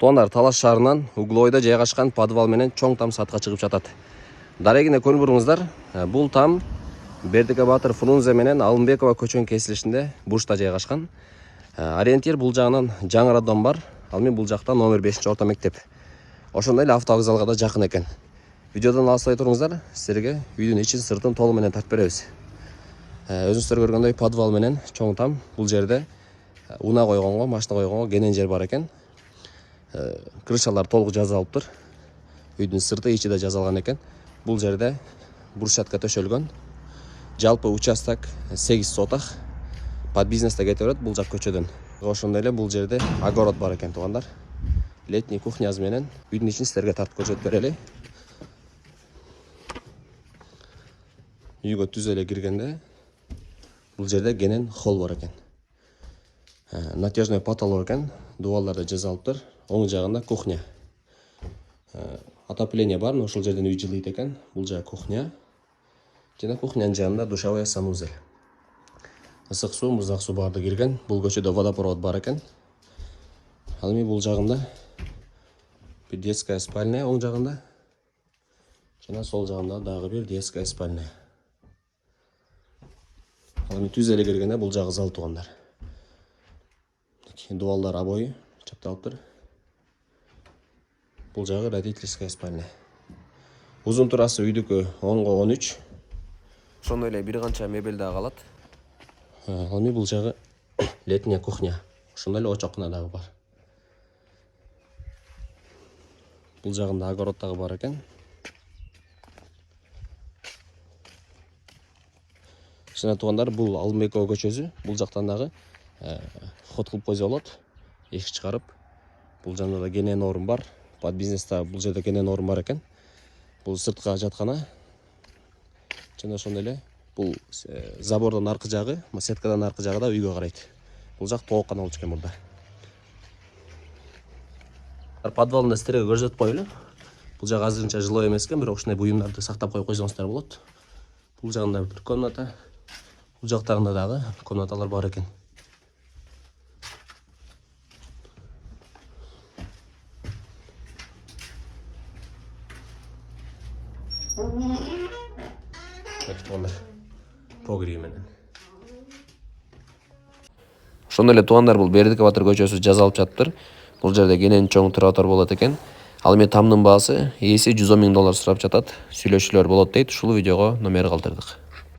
Тондар Талас шаарынан углойда жайгашкан подвал менен чоң там сатка чыгып жатат. Дарегине көрүп буруңуздар, бул там Бердике Батыр Фрунзе менен Алымбекова көчөнүн кесилишинде бурчта жайгашкан. Ориентир бул жагынан жаңы роддом бар. Ал мен бул жакта номер 5-орто мектеп. Ошондой эле автовокзалга да жакын экен. Видеодон алыстай туруңуздар, силерге үйдүн ичин сыртын толук менен тартып беребиз. Өзүңүздөр көргөндөй подвал менен чоң там бул жерде уна койгонго, машина койгонго кенен жер бар экен. Крышалар толук жазалыптыр. Үйдүн сырты ичи да жазалган экен. Бул жерде брусчатка төшөлгөн. Жалпы участок 8 сотах. Под бизнесте кете берет бул жак көчөдөн. Ошондой эле бул жерде огород бар экен туугандар. Летний кухнясы менен үйдүн ичин силерге тартып көрсөтүп берели. Үйгө түз эле киргенде бул жерде кенен холл бар экен. Натяжной потолок экен. Дубалдарды жазалыптыр. Оң жагында кухня. Отопление бар, но ошол жерден үй жылыйт экен. Бул жагы кухня. Жана кухнянын жанында душевой санузел. Ысык суу, муздак суу барды кирген. Бул көчөдө водопровод бар экен. Ал эми бул жагында бир детская спальня оң жагында. Жана сол жагында дагы бир детская спальня. Ал эми түз эле киргенде бул жагы зал туугандар. Дубалдар обои чапталыптыр. Бул жагы родительская спальня. Узун турасы үйдүкү 10го 13. Ошондой эле бир канча мебель да калат. Ал эми бул жагы летняя кухня. Ошондой эле очокуна дагы бар. Бул жагында огород дагы бар экен. Жана туугандар, бул Алымбекова көчөсү. Бул жактан дагы ход кылып койсо болот. Эшик чыгарып. Бул жакта да кенен орун бар. Под бизнесте бул жерде кенен орун бар экен. Бул сыртка жаткана. Жана ошондой эле бул забордон аркы жагы, сеткадан аркы жагы да үйгө карайт. Бул жак тооккана болчу экен мурда. Подвалында силерге көрсөтүп коелу. Бул жак азырынча жилой эмес экен, бирок ушундай буюмдарды сактап коюп койсоңуздар болот. Бул жагында бир комната. Бул жактагында дагы комнаталар бар экен. Погреб менен. Ошондой эле туугандар, бул Бердике Батыр көчөсү жазалып жатыптыр. Бул жерде кенен чоң тротуар болот экен. Ал эми тамдын баасы ээси $110,000 сурап жатат. Сүйлөшүүлөр болот дейт. Ушул видеого номер калтырдык.